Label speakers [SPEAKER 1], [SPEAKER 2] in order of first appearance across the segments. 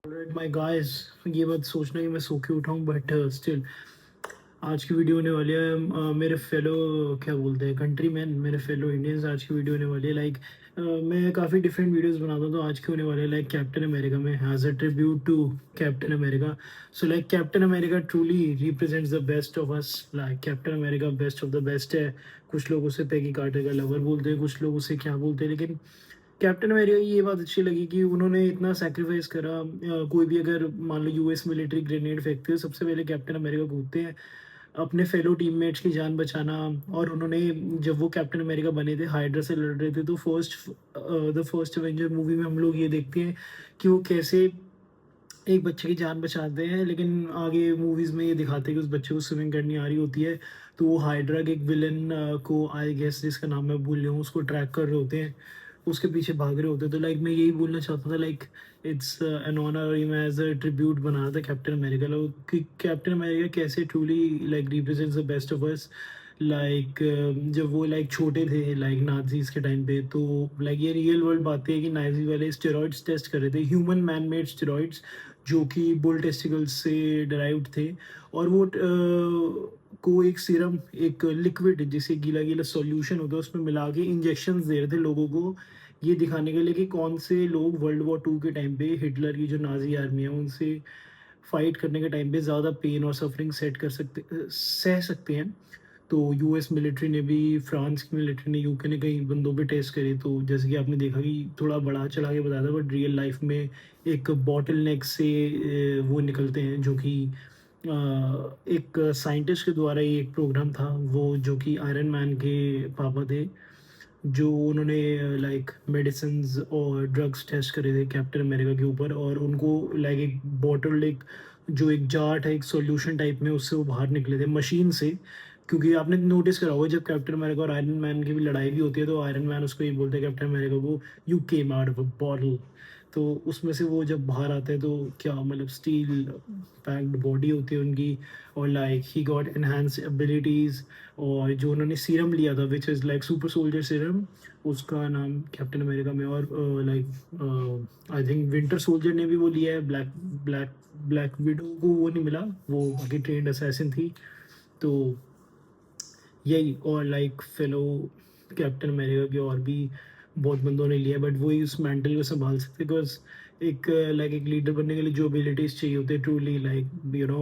[SPEAKER 1] Alright my guys, ये मत सोचना कि मैं सो के उठाऊं, बट स्टिल आज की वीडियो होने वाली है। मेरे फेलो क्या बोलते हैं कंट्री मैन, मेरे फेलो इंडियंस, आज की वीडियो होने वाली है लाइक मैं काफ़ी डिफरेंट वीडियोस बनाता हूँ, तो आज की होने वाली है लाइक कैप्टन अमेरिका में as a tribute to Captain America. So like Captain America truly represents the best of us. Like Captain America best of the best है। कुछ लोग उसे पैगी कार्टर का लवर बोलते हैं, कुछ लोग उसे क्या बोलते हैं, लेकिन कैप्टन अमेरिका की ये बात अच्छी लगी कि उन्होंने इतना सेक्रीफाइस करा। कोई भी अगर मान लो यूएस मिलिट्री ग्रेनेड फेंकते हो, सबसे पहले कैप्टन अमेरिका कूदते हैं अपने फेलो टीममेट्स की जान बचाना। और उन्होंने जब वो कैप्टन अमेरिका बने थे, हाइड्रा से लड़ रहे थे, तो द फर्स्ट एवेंजर मूवी में हम लोग ये देखते हैं कि वो कैसे एक बच्चे की जान बचाते हैं, लेकिन आगे मूवीज में ये दिखाते हैं कि उस बच्चे को स्विमिंग करनी आ रही होती है, तो वो हाइड्रा के एक विलन को, आई गेस जिसका नाम मैं भूल रहा हूँ, उसको ट्रैक कर रहे होते हैं, उसके पीछे भाग रहे होते हैं। तो लाइक मैं यही बोलना चाहता था, लाइक इट्स एन ऑनर, मैं एज अ ट्रिब्यूट बना रहा था कैप्टन अमेरिका लोग कि कैप्टन अमेरिका कैसे truly like represents the best of us. Like जब वो लाइक छोटे थे लाइक नाजीज के टाइम पे, तो लाइक ये रियल वर्ल्ड बातें है कि नाजी वाले स्टेरॉइड्स टेस्ट कर रहे थे, ह्यूमन मैन मेड स्टेरॉइड्स, जो कि बुल टेस्टिकल्स से डराइव्ड थे। और वो को एक सीरम, एक लिक्विड जिसे गीला गीला सॉल्यूशन होता है, उसमें मिला के इंजेक्शन दे रहे थे लोगों को, ये दिखाने के लिए कि कौन से लोग वर्ल्ड वॉर 2 के टाइम पे हिटलर की जो नाजी आर्मी है उनसे फाइट करने के टाइम पे ज़्यादा पेन और सफरिंग सेट कर सकते सह सकते हैं। तो यूएस मिलिट्री ने भी, फ्रांस की मिलिट्री ने, यूके ने कई बंदों पे टेस्ट करे, तो जैसे कि आपने देखा कि थोड़ा बड़ा चढ़ा के बताया था, बट रियल लाइफ में एक बॉटल नेक से वो निकलते हैं, जो कि एक साइंटिस्ट के द्वारा ही एक प्रोग्राम था वो, जो कि आयरन मैन के पापा थे, जो उन्होंने लाइक मेडिसिन और ड्रग्स टेस्ट करे थे कैप्टन अमेरिका के ऊपर, और उनको लाइक एक बॉटल, एक जो एक जार है, एक सॉल्यूशन टाइप में, उससे वो बाहर निकले थे मशीन से। क्योंकि आपने नोटिस करा होगा जब कैप्टन अमेरिका और आयरन मैन की भी लड़ाई भी होती है, तो आयरन मैन उसको ये बोलते हैं कैप्टन अमेरिका को, you came out of a bottle. तो उसमें से वो जब बाहर आते हैं, तो क्या मतलब स्टील पैक्ड बॉडी होती है उनकी, और like he got enhance abilities. और जो उन्होंने सीरम लिया था which is like super soldier serum, उसका नाम कैप्टन अमेरिका में, और like I think winter soldier ने भी वो लिया है, ब्लैक ब्लैक ब्लैक विडो को वो नहीं मिला, वो बाकी ट्रेंड असैसिन थी। तो यही, और लाइक फेलो कैप्टन अमेरिका के और भी बहुत बंदों ने लिया, बट वही उस मेंटल को संभाल सकते, बिकॉज एक लाइक एक लीडर बनने के लिए जो एबिलिटीज चाहिए होते हैं ट्रूली, लाइक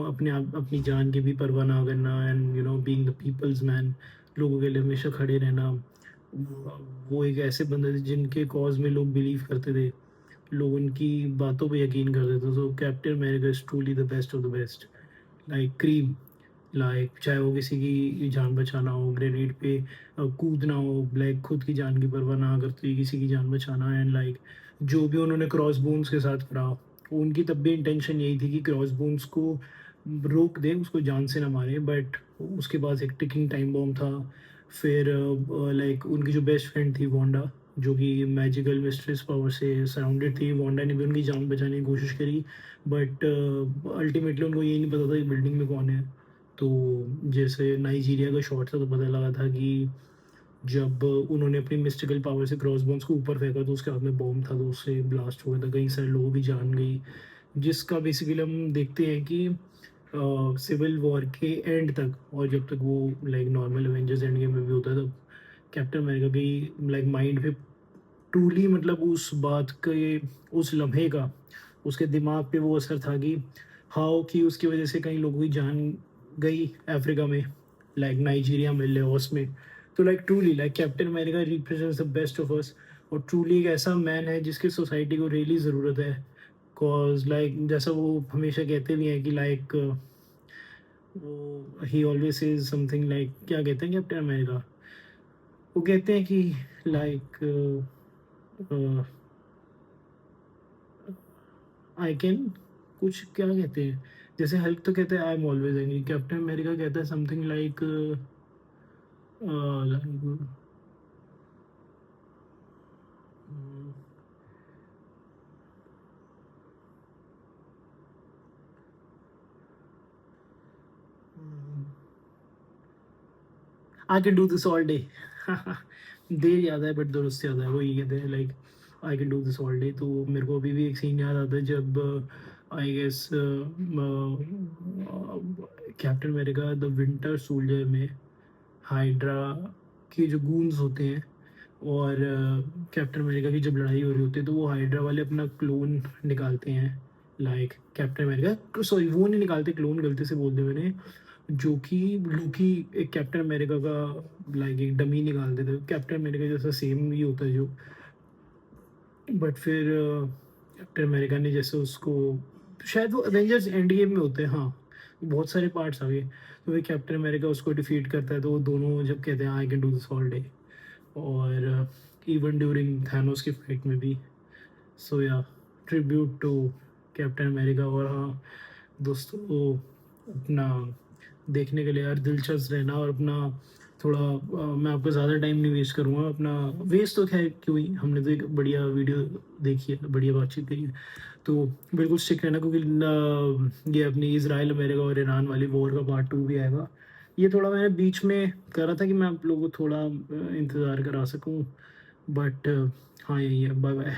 [SPEAKER 1] अपने आप अपनी जान की भी परवाह ना करना, and being the people's man, लोगों के लिए हमेशा खड़े रहना। वो एक ऐसे बंदे थे जिनके कॉज में लोग बिलीव करते थे, लोग उनकी बातों पे यकीन करते थे। तो captain America is truly the best of the best. Like cream, like चाहे वो किसी की जान बचाना हो, ग्रेनेड पे कूदना हो, लाइक खुद की जान की परवाह ना करते हुए किसी की जान बचाना। एंड लाइक जो भी उन्होंने क्रॉस बोन्स के साथ करा, उनकी तब भी इंटेंशन यही थी कि क्रॉस बोन्स को रोक दे, उसको जान से ना मारे, बट उसके पास एक टिकिंग टाइम बॉम्ब था। फिर लाइक उनकी जो बेस्ट फ्रेंड थी वांडा, जो कि मैजिकल मिस्ट्रेस पावर से सराउंडेड थी, वांडा ने भी उनकी जान बचाने की कोशिश करी, बट अल्टीमेटली उनको ये नहीं पता था कि बिल्डिंग में कौन है। तो जैसे नाइजीरिया का शॉट था, तो पता लगा था कि जब उन्होंने अपनी मिस्टिकल पावर से क्रॉस बोन्स को ऊपर फेंका, तो उसके हाथ में बॉम्ब था, तो उससे ब्लास्ट हो गया था, कई सारे लोगों की जान गई। जिसका बेसिकली हम देखते हैं कि सिविल वॉर के एंड तक, और जब तक वो like normal Avengers end game में भी होता है, तब कैप्टन अमेरिका की लाइक माइंड पे ट्रूली, मतलब उस बात के, उस लम्हे का उसके दिमाग पे वो असर था कि हाउ कि उसकी वजह से कई लोगों की जान गई अफ्रीका में, लाइक नाइजीरिया में, लेओस में। तो like truly like Captain America represents the best of अस, और ट्रूली एक ऐसा मैन है जिसकी सोसाइटी को रियली ज़रूरत है। कॉज लाइक जैसा वो हमेशा कहते भी हैं कि लाइक वो ही ऑलवेज इज समथिंग, लाइक क्या कहते हैं कैप्टन अमेरिका, वो कहते हैं कि लाइक आई कैन, कुछ क्या कहते हैं, जैसे हल्क तो कहते हैं I am always angry, Captain America कहता है something like I can do this all day. देर याद है बट दुरुस्त याद है, वो ये कहते हैं like I can do this all day. तो मेरे को अभी भी एक सीन याद आता है जब I guess Captain America the Winter Soldier में हाइड्रा के जो गूंस होते हैं और कैप्टन अमेरिका की जब लड़ाई हो रही होती है तो वो हाइड्रा वाले अपना क्लोन निकालते हैं। लाइक कैप्टन अमेरिका, सॉरी वो नहीं निकालते, क्लोन गलती से बोल दिया मैंने, जो कि लूकी एक कैप्टन अमेरिका का लाइक एक डमी निकाल देते हैं, कैप्टन अमेरिका जैसा सेम ही होता है जो, बट फिर कैप्टन अमेरिका ने जैसे उसको, शायद वो एवेंजर्स एंड गेम में होते हैं, हाँ बहुत सारे पार्ट्स आ गए, तो वही कैप्टन अमेरिका उसको डिफीट करता है, तो वो दोनों जब कहते हैं आई can do this all day, और इवन ड्यूरिंग थैनोस की फाइट में भी। सो या ट्रिब्यूट टू कैप्टन अमेरिका। और हाँ दोस्तों, अपना देखने के लिए यार दिलचस्प रहना, और अपना थोड़ा मैं आपका ज़्यादा टाइम नहीं वेस्ट करूँगा, अपना वेस्ट तो खैर क्यों ही, हमने तो एक बढ़िया वीडियो देखी है, बढ़िया बातचीत करी है, तो बिल्कुल स्टिक रहना, क्योंकि ये अपनी इसराइल अमेरिका और ईरान वाली वॉर का पार्ट 2 भी आएगा। ये थोड़ा मैंने बीच में करा था कि मैं आप लोगों को थोड़ा इंतज़ार करा सकूँ, बट हाँ यही है, बाय बाय।